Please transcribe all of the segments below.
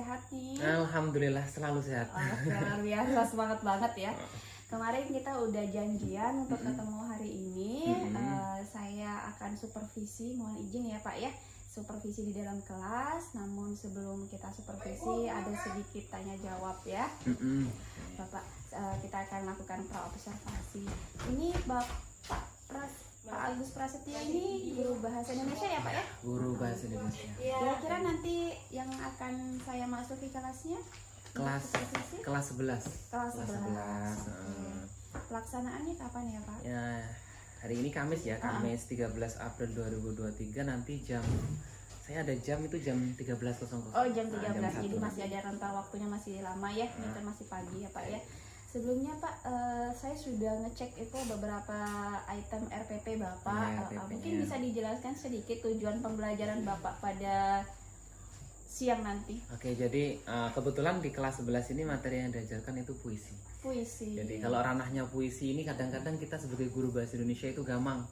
sehat nih? Alhamdulillah selalu sehat. Luar biasa, semangat banget ya. Kemarin kita udah janjian untuk ketemu hari ini. Saya akan supervisi, mohon izin ya Pak ya, supervisi di dalam kelas. Namun sebelum kita supervisi ada sedikit tanya jawab ya. Bapak, kita akan lakukan pra-observasi. Ini Pak Agus Prasetyo ini guru bahasa Indonesia ya Pak ya? Guru bahasa Indonesia. Kira-kira nanti yang akan saya masuki kelasnya? Kelas 11. Kelas 11. Kelas 11. Pelaksanaannya kapan ya Pak? Ya, hari ini Kamis ya, Kamis 13 April 2023 nanti saya ada jam itu jam 13.00. Oh, jam 13. Jadi Jam 1 masih ada rentang waktunya, masih lama ya. Ini kan masih pagi ya Pak ya. Sebelumnya Pak, saya sudah ngecek itu beberapa item RPP Bapak. Ya, Mungkin bisa dijelaskan sedikit tujuan pembelajaran Bapak pada siang nanti. Oke, jadi kebetulan di kelas 11 ini materi yang diajarkan itu puisi. Puisi. Jadi kalau ranahnya puisi ini kadang-kadang kita sebagai guru bahasa Indonesia itu gampang.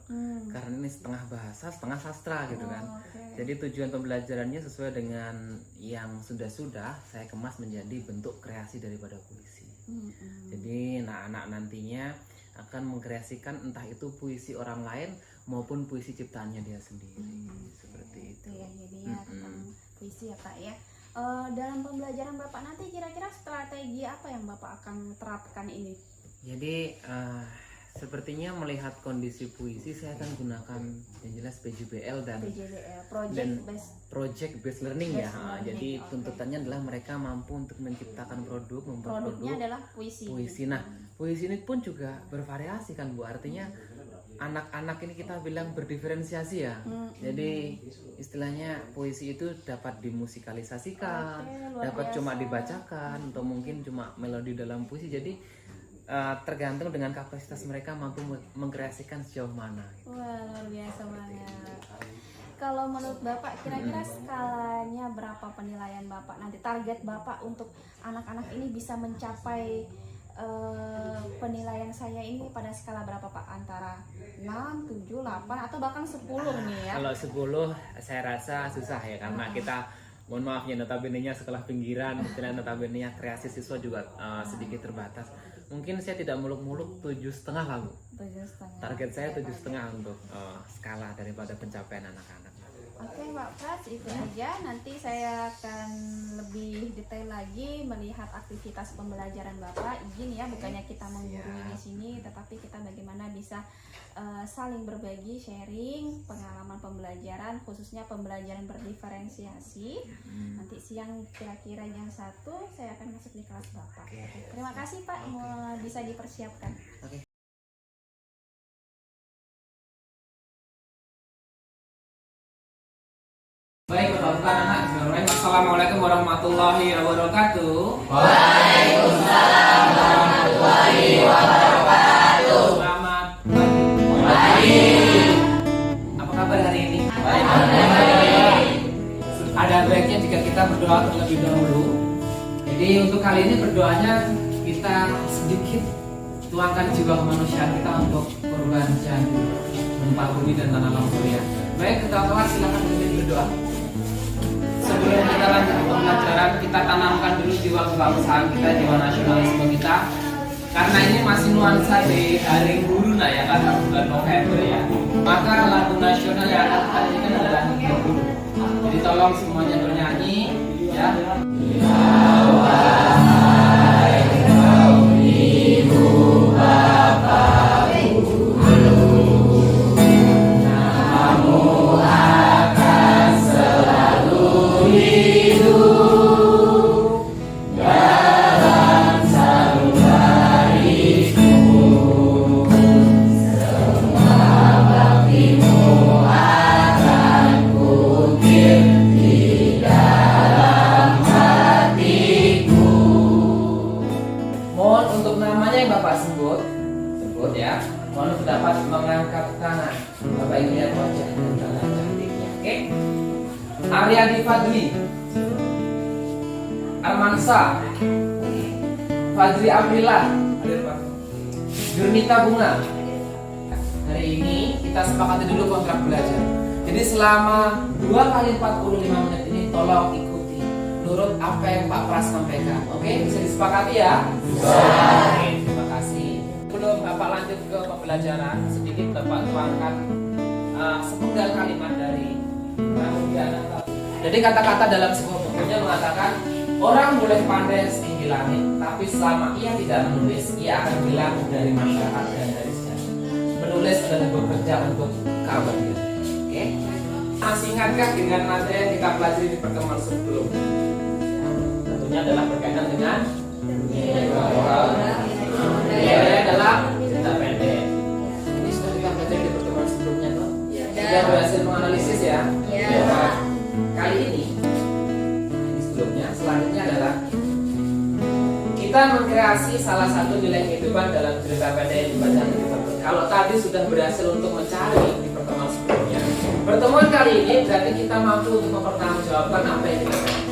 Karena ini setengah bahasa, setengah sastra gitu kan. Jadi tujuan pembelajarannya sesuai dengan yang sudah-sudah saya kemas menjadi bentuk kreasi daripada puisi. Jadi anak-anak nantinya akan mengkreasikan entah itu puisi orang lain maupun puisi ciptaannya dia sendiri. Seperti itu. Ya, jadi ya tentang puisi ya Pak ya. Dalam pembelajaran Bapak nanti kira-kira strategi apa yang Bapak akan terapkan ini? Jadi sepertinya melihat kondisi puisi saya akan gunakan yang jelas PJBL dan project based learning ya. Jadi tuntutannya adalah mereka mampu untuk menciptakan produk, membuat produknya adalah puisi. Nah, puisi ini pun juga bervariasi kan Bu. Artinya anak-anak ini kita bilang berdiferensiasi ya. Jadi istilahnya puisi itu dapat dimusikalisasikan, dapat cuma dibacakan atau mungkin cuma melodi dalam puisi. Jadi tergantung dengan kapasitas mereka mampu mengkreasikan sejauh mana. Wah, luar biasa banget. Kalau menurut Bapak kira-kira skalanya berapa penilaian Bapak nanti, target Bapak untuk anak-anak ini bisa mencapai penilaian saya ini pada skala berapa Pak? Antara 6, 7, 8 atau bahkan 10 nih ya? Kalau 10 saya rasa susah ya, karena kita mohon maaf ya notabene-nya sekolah pinggiran, istilahnya notabene-nya kreasi siswa juga sedikit terbatas. Mungkin saya tidak muluk-muluk 7,5 lah Bu. 7,5. Target saya 7,5 untuk skala daripada pencapaian anak-anak. Oke Pak Pras, itu aja. Nanti saya akan lebih detail lagi melihat aktivitas pembelajaran Bapak. Izin ya, bukannya kita menggurui di sini, tetapi kita bagaimana bisa saling berbagi, sharing pengalaman pembelajaran, khususnya pembelajaran berdiferensiasi. Nanti siang kira-kira jam 1 saya akan masuk di kelas Bapak. Terima kasih Pak, bisa dipersiapkan. Baik, Bapak anak, Assalamualaikum warahmatullahi wabarakatuh. Waalaikumsalam warahmatullahi wabarakatuh. Selamat pagi. Apa kabar hari ini? Baik. Ada baiknya jika kita berdoa terlebih dahulu. Jadi untuk kali ini berdoanya kita sedikit tuangkan jiwa kemanusiaan kita untuk korban Cianjur, gempa bumi dan tanah longsor ya. Baik, kelas silakan berdoa. Sebelum kita lanjut pembelajaran, kita tanamkan dulu jiwa kebangsaan kita, jiwa nasionalisme kita. Karena ini masih nuansa di hari guru ya, karena bulan November ya. Maka lagu nasional yang akan kita nyanyikan adalah guru. Jadi tolong semuanya bernyanyi ya. Dapat mengangkat tangan. Bapak Ibu lihat wajah dan tangan cantiknya. Oke. Aryadi Fadli, Armansa, Fadli Amrila, Jurnita Bunga. Hari ini kita sepakati dulu kontrak belajar. Jadi selama 2 kali 45 menit ini tolong ikuti. menurut apa yang Pak Pras sampaikan. Oke, bisa disepakati ya? Oke, terima kasih. Sebelum Bapak lanjut ke pembelajaran, sedikit Bapak tuangkan sepenggal kalimat dari Pramudiana. Jadi kata-kata dalam sebuah bukunya mengatakan, orang boleh pandai setinggi langit, tapi selama ia tidak menulis, ia akan hilang dari masyarakat dan dari sejarah. Menulis adalah bekerja untuk keabadian. Oke? Masih ingatkah dengan materi yang kita pelajari di pertemuan sebelumnya? Tentunya adalah berkaitan dengan nilai dalam cerita pendek. Ini sudah kita pelajari di pertemuan sebelumnya, toh? Sudah berhasil menganalisis ya? Kali ini sebelumnya, selanjutnya adalah kita mengkreasi salah satu nilai kehidupan dalam cerita pendek yang dibaca di pertemuan. Kalau tadi sudah berhasil untuk mencari di pertemuan sebelumnya, pertemuan kali ini berarti kita mampu untuk mempertanggungjawabkan apa yang kita baca.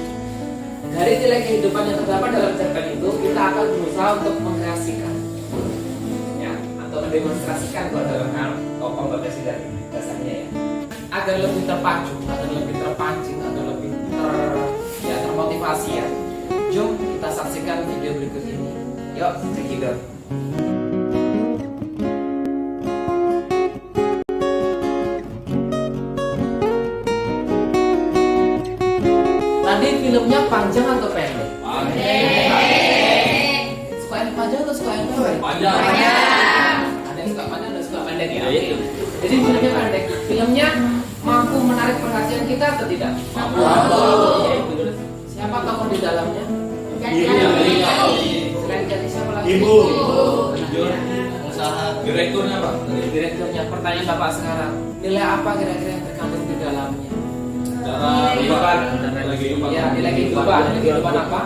Dari nilai kehidupan yang terdapat dalam cerpen itu, kita akan berusaha untuk mengkreasikan, ya, atau mendemonstrasikan kalau dalam hal kompetensi dari dasarnya ya, agar lebih terpacu, agar lebih terpancing, agar lebih termotivasi ya. Jom kita saksikan video berikut ini. Yuk, cekidot. Tadi filmnya panjang atau pendek? Pendek. Suka yang panjang atau suka yang pendek? Panjang. Ada yang suka panjang, ada yang suka pendek ya. Oke. Jadi filmnya pendek. Filmnya mampu menarik perhatian kita atau tidak? Mampu. Siapa tokoh di dalamnya? Selain jadi siapa lagi? Ibu. Usaha. Direkturnya Pak. Direkturnya. Pertanyaan Bapak sekarang, nilai apa kira-kira yang terkandung di dalamnya? Cara kehidupan. Ya, nilai kehidupan. Nilai kehidupan apa?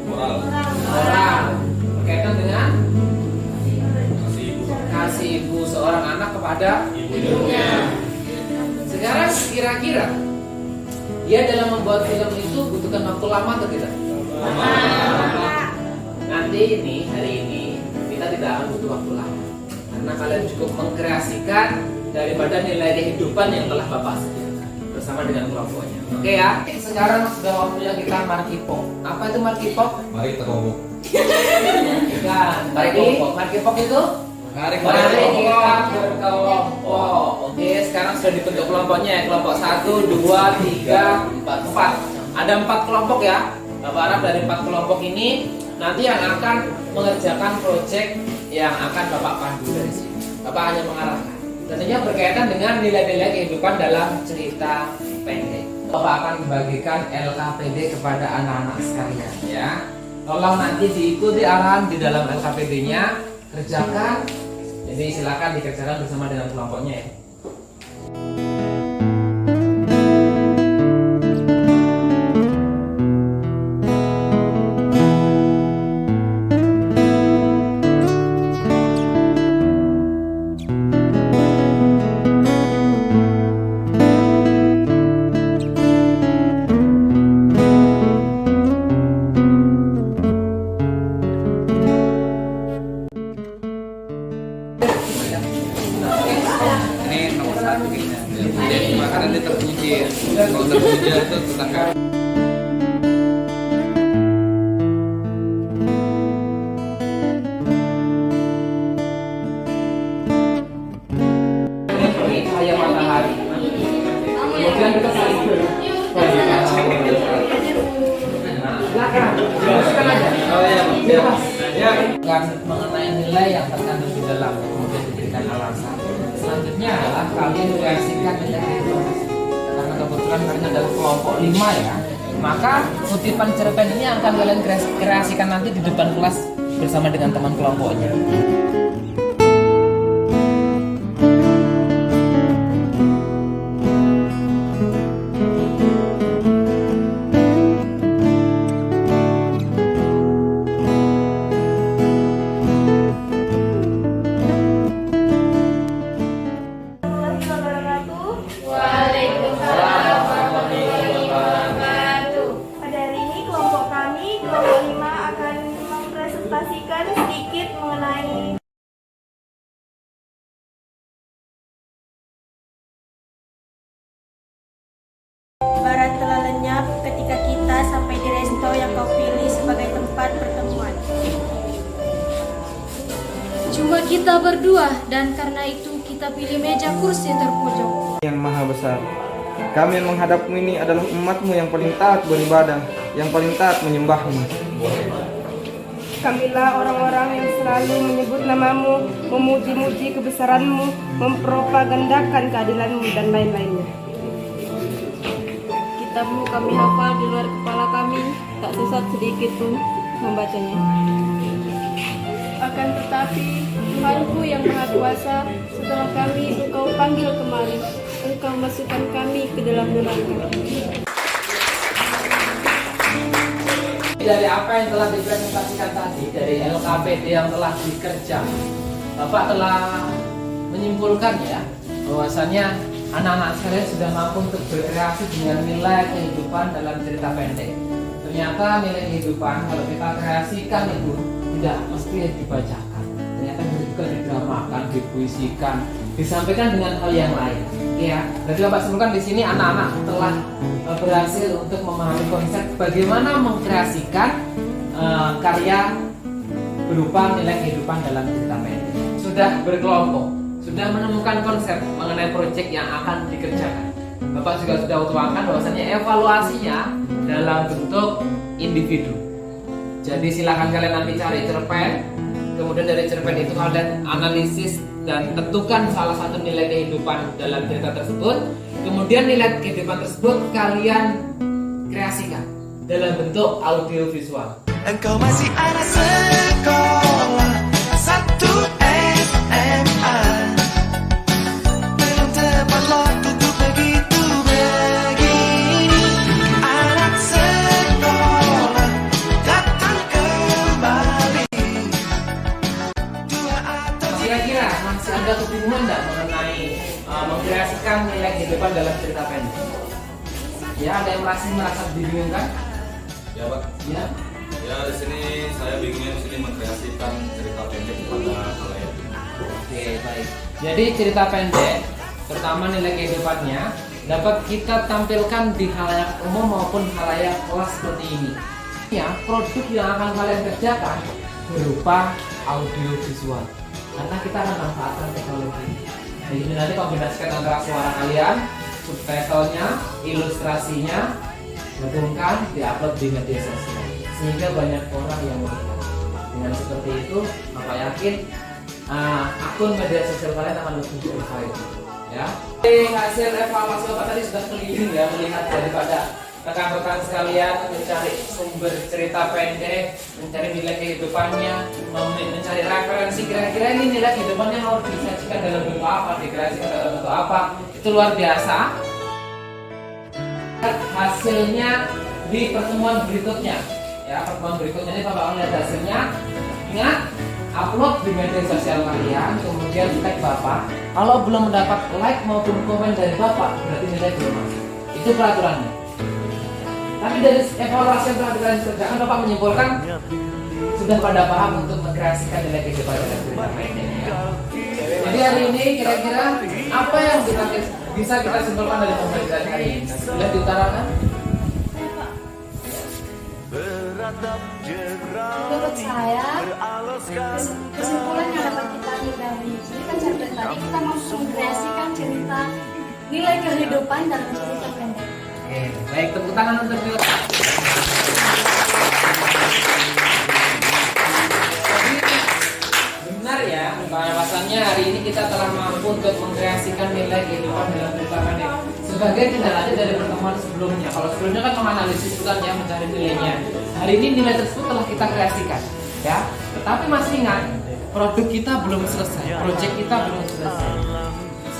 Moral. Moral. Berkaitan dengan Kasih ibu. kasih ibu seorang anak kepada Ibunya. sekarang kira-kira dia dalam membuat film itu butuhkan waktu lama atau tidak? Nanti ini, hari ini kita tidak akan butuh waktu lama karena kalian cukup mengkreasikan daripada nilai kehidupan yang telah Bapak sediakan bersama dengan kelompoknya. Oke ya. Sekarang sudah waktunya kita markipok. Apa itu markipok? Mari kita ngomong. Bukan. Markipok itu mari kita berkelompok. Oke, sekarang sudah dibentuk kelompoknya ya. Kelompok 1, 2, 3, 4. Ada 4 kelompok ya. Bapak harap dari 4 kelompok ini nanti yang akan mengerjakan proyek yang akan Bapak pandu dari sini. Bapak hanya mengarahkan. Tentunya berkaitan dengan nilai-nilai kehidupan dalam cerita pendek. Bapak akan membagikan LKPD kepada anak-anak sekalian ya. Tolong nanti diikuti arahan di dalam LKPD-nya, kerjakan. Jadi silakan dikerjakan bersama dengan kelompoknya ya. Ini nomor 1 kayaknya. Jadi makanan dia terpuji. Kalau terpuji itu tetangga. Ini cahaya matahari. Kemudian kita saling silakan. Teruskan aja. Oh iya, Bebas. ya. Bukan mengenai nilai yang terkandung di dalam, kemudian diberikan alasan. Selanjutnya adalah kalian kreasikan nilai kehidupan. Karena kebetulan kalian adalah kelompok 5 ya, maka kutipan cerpen ini akan kalian kreasikan nanti di depan kelas bersama dengan teman kelompoknya. Pada hari ini kelompok kami, kelompok 5 akan mempresentasikan sedikit mengenai kita berdua dan karena itu kita pilih meja kursi terpojok. Yang maha besar, kami yang menghadapmu ini adalah umatmu yang paling taat beribadah, yang paling taat menyembahmu. Kamilah orang-orang yang selalu menyebut namamu, memuji-muji kebesaranmu, mempropagandakan keadilanmu dan lain-lainnya. Kitabmu kami hafal di luar kepala kami, tak sesat sedikit pun membacanya. Akan tetapi, Tuhanku yang Maha Kuasa, setelah kami Engkau panggil kemari, Engkau masukkan kami ke dalam neraka. Dari apa yang telah dipresentasikan tadi, dari LKPD yang telah dikerja, Bapak telah menyimpulkan ya bahwasanya anak-anak sekalian sudah mampu untuk berkreasi dengan nilai kehidupan dalam cerita pendek. Ternyata nilai kehidupan kalau kita kreasikan itu tidak mesti dibacakan. Ternyata juga didramakan, dipuisikan, disampaikan dengan hal yang lain. Ya, berarti Bapak simpulkan di sini anak-anak telah berhasil untuk memahami konsep bagaimana mengkreasikan karya berupa nilai kehidupan dalam cerita pendek. Sudah berkelompok, sudah menemukan konsep mengenai proyek yang akan dikerjakan. Bapak juga sudah tuangkan bahwasanya evaluasinya dalam bentuk individu. Jadi silakan kalian nanti cari cerpen, kemudian dari cerpen itu kalian analisis dan tentukan salah satu nilai kehidupan dalam cerita tersebut. Kemudian nilai kehidupan tersebut kalian kreasikan dalam bentuk audio visual. Engkau masih anak sekolah 1 SMA, belum tepat waktu untuk begitu begini. Anak sekolah datang kembali. Kira-kira masih ada kebingungan nggak mengenai mengkreasikan nilai kehidupan dalam cerita pendek? Ya, ada yang masih merasa dibingungkan? Ya Pak. Ya. Ya di sini saya bingungnya di sini mengkreasikan cerita pendek kepada halayak. Oke, baik. Jadi cerita pendek, terutama nilai kehidupannya, dapat kita tampilkan di halayak umum maupun halayak kelas seperti ini. Ya, produk yang akan kalian kerjakan berupa audio visual. Karena kita akan manfaatkan teknologi. Jadi ini nanti kombinasikan antara suara kalian, subtitlenya, ilustrasinya, gabungkan, diupload di media sosial sehingga banyak orang yang melihat. Dengan seperti itu, Bapak yakin akun media sosial kalian akan lebih berfaedah. Ya. Hasil evaluasi Bapak tadi sudah keliling ya, melihat daripada rekan-rekan sekalian mencari sumber cerita pendek, mencari nilai kehidupannya, mencari referensi kira-kira ini nilai kehidupannya harus disajikan dalam bentuk apa, dikreasikan dalam bentuk apa. Itu luar biasa. Hasilnya di pertemuan berikutnya. Ya, pertemuan berikutnya ini Bapak lihat hasilnya. Ingat, upload di media sosial kalian, kemudian tag Bapak. Kalau belum mendapat like maupun komen dari Bapak, berarti nilai belum masuk. Itu peraturannya. Tapi dari evaluasi yang telah kalian kerjakan, Bapak menyimpulkan sudah pada paham untuk mengkreasikan nilai kehidupan dalam cerita pendek. Jadi hari ini kira-kira apa yang bisa kita simpulkan dari pembelajaran hari ini? Sudah diutarakan? Menurut saya, kesimpulan yang dapat kita ambil dari cerita cerpen tadi, kita mampu mengkreasikan cerita nilai kehidupan dalam cerita pendek. Oke, baik, tepuk tangan untuk Bila. Benar ya, bahwasannya hari ini kita telah mampu untuk mengkreasikan nilai kehidupan dalam cerita pendek. Sebagai tindak lanjut dari pertemuan sebelumnya. Kalau sebelumnya kan menganalisis bukan ya, mencari nilainya. Hari ini nilai tersebut telah kita kreasikan, ya. Tetapi masih ingat, produk kita belum selesai, proyek kita belum selesai.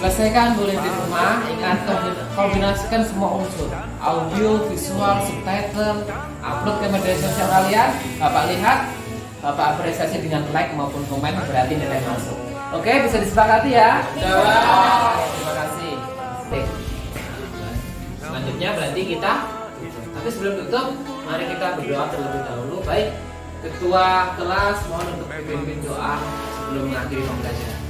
Selesaikan boleh di rumah, ingat kombinasikan semua unsur, audio, visual, subtitle, upload ke media sosial kalian. Bapak lihat, Bapak apresiasi dengan like maupun komen, berarti nilai masuk. Oke, bisa disepakati ya? Terima kasih. Selanjutnya berarti kita, tapi sebelum tutup, mari kita berdoa terlebih dahulu. Baik, ketua kelas mohon untuk memimpin doa sebelum mengakhiri pembelajaran.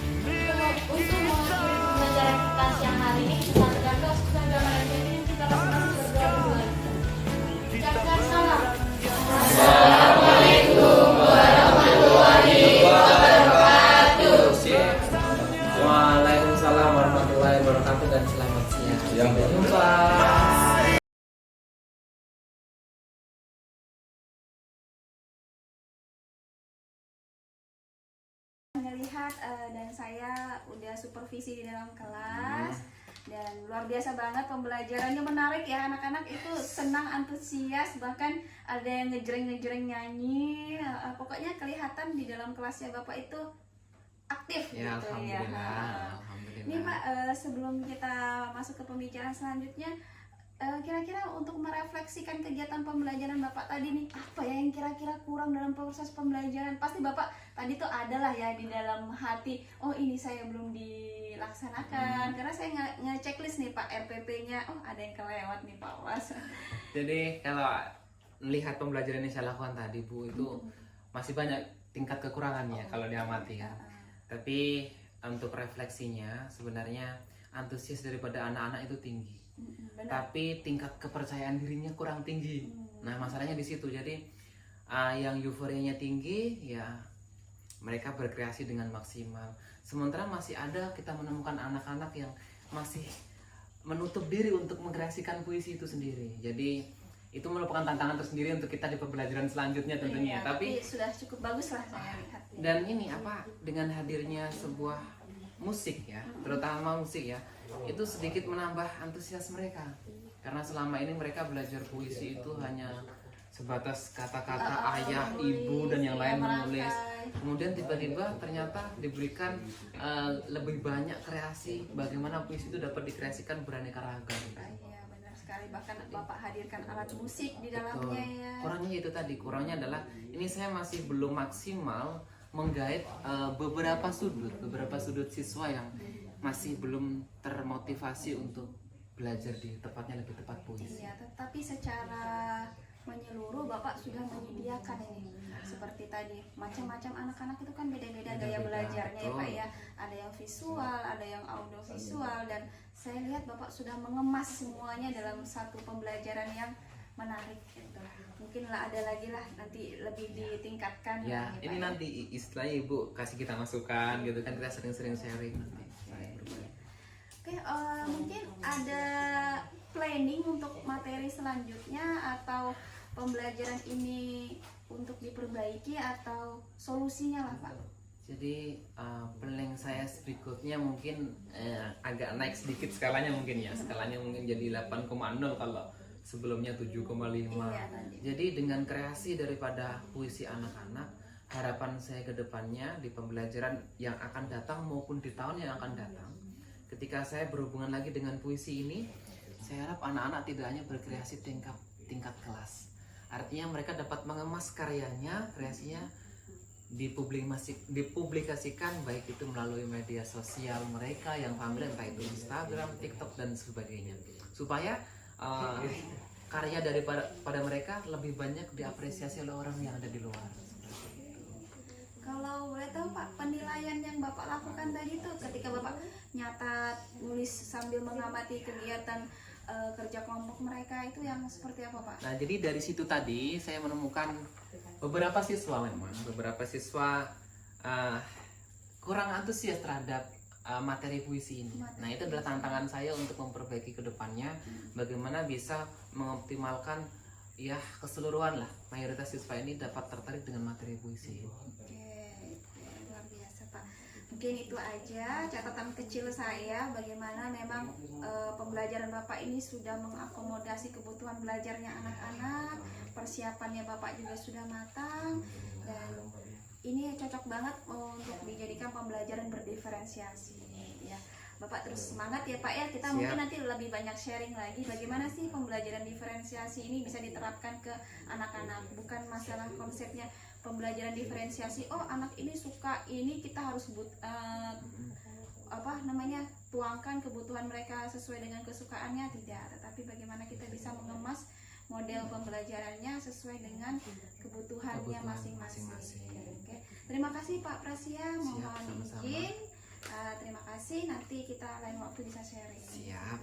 Untuk mengakhiri pembelajaran kita siang hari ini, kita berdoa supaya ini kita masing-masing berdoa dulu. Ucapkan salam. Assalamualaikum warahmatullahi wabarakatuh. lihat dan saya udah supervisi di dalam kelas dan luar biasa banget pembelajarannya, menarik ya, anak-anak itu senang, antusias, bahkan ada yang ngejreng nyanyi. Pokoknya kelihatan di dalam kelasnya Bapak itu aktif Ya, gitu ya. alhamdulillah. Ini Pak, sebelum kita masuk ke pembicaraan selanjutnya, kira-kira untuk merefleksikan kegiatan pembelajaran Bapak tadi nih, apa ya yang kira-kira kurang dalam proses pembelajaran? Pasti Bapak tadi tuh adalah ya di dalam hati, oh ini saya belum dilaksanakan, karena saya nge-checklist nih Pak RPP-nya, oh ada yang kelewat nih Pak Was. Jadi kalau melihat pembelajaran yang saya lakukan tadi Bu, itu masih banyak tingkat kekurangannya kalau diamati ya. Tapi untuk refleksinya sebenarnya antusias daripada anak-anak itu tinggi. Tapi tingkat kepercayaan dirinya kurang tinggi. Nah, masalahnya di situ. Jadi yang euforianya tinggi ya mereka berkreasi dengan maksimal. Sementara masih ada kita menemukan anak-anak yang masih menutup diri untuk mengkreasikan puisi itu sendiri. Jadi itu merupakan tantangan tersendiri untuk kita di pembelajaran selanjutnya tentunya. Iya, tapi sudah cukup bagus lah saya lihat. Dan ini apa, dengan hadirnya sebuah musik ya, terutama musik ya, itu sedikit menambah antusias mereka. Karena selama ini mereka belajar puisi itu hanya sebatas kata-kata ayah, ibu dan yang lain menulis. Kemudian tiba-tiba ternyata diberikan lebih banyak kreasi, bagaimana puisi itu dapat dikreasikan beraneka ragam. Iya, benar sekali. Bahkan Bapak hadirkan alat musik di dalamnya ya. Kurangnya itu tadi, kurangnya adalah ini saya masih belum maksimal menggait beberapa sudut siswa yang masih belum termotivasi untuk belajar di tempatnya lebih tepat puisi. Iya, tetapi secara menyeluruh Bapak sudah menyediakan ini. Seperti tadi, macam-macam anak-anak itu kan beda-beda gaya belajarnya ya Pak ya. Ada yang visual, ada yang audiovisual, dan saya lihat Bapak sudah mengemas semuanya dalam satu pembelajaran yang menarik gitu. Mungkin lah ada lagi lah nanti lebih ditingkatkan. Ya, Pak, ini ya. nanti istilahnya Ibu kasih kita masukan gitu kan, kita sering-sering sharing nanti. Oke, mungkin ada planning untuk materi selanjutnya atau pembelajaran ini untuk diperbaiki atau solusinya lah Pak. Jadi planning saya berikutnya mungkin agak naik sedikit skalanya mungkin ya. Skalanya mungkin jadi 8,0 kalau sebelumnya 7,5. Iya, tadi. Jadi dengan kreasi daripada puisi anak-anak, harapan saya ke depannya di pembelajaran yang akan datang maupun di tahun yang akan datang, ketika saya berhubungan lagi dengan puisi ini, saya harap anak-anak tidak hanya berkreasi tingkat kelas. Artinya mereka dapat mengemas karyanya, kreasinya dipublikasikan baik itu melalui media sosial mereka yang familiar, entah itu Instagram, TikTok dan sebagainya, supaya karya daripada mereka lebih banyak diapresiasi oleh orang yang ada di luar. Kalau boleh tahu Pak, penilaian yang Bapak lakukan tadi tuh ketika Bapak nyatat, nulis sambil mengamati kegiatan kerja kelompok mereka itu yang seperti apa Pak? Nah, jadi dari situ tadi saya menemukan beberapa siswa kurang antusias terhadap materi puisi ini. Nah, itu adalah tantangan saya untuk memperbaiki ke depannya, bagaimana bisa mengoptimalkan ya keseluruhan lah mayoritas siswa ini dapat tertarik dengan materi puisi. Oke, luar biasa Pak. Mungkin itu aja catatan kecil saya bagaimana memang pembelajaran Bapak ini sudah mengakomodasi kebutuhan belajarnya anak-anak, persiapannya Bapak juga sudah matang, dan ini cocok banget untuk dijadikan pembelajaran berdiferensiasi ya. Bapak terus semangat ya Pak ya, kita mungkin nanti lebih banyak sharing lagi bagaimana sih pembelajaran diferensiasi ini bisa diterapkan ke anak-anak. Bukan masalah konsepnya pembelajaran diferensiasi, oh anak ini suka ini kita harus tuangkan kebutuhan mereka sesuai dengan kesukaannya, tidak. Tetapi bagaimana kita bisa mengemas model pembelajarannya sesuai dengan kebutuhannya masing-masing. Oke. Terima kasih Pak Prasya, mohon izin. Terima kasih, nanti kita lain waktu bisa sharing. Siap.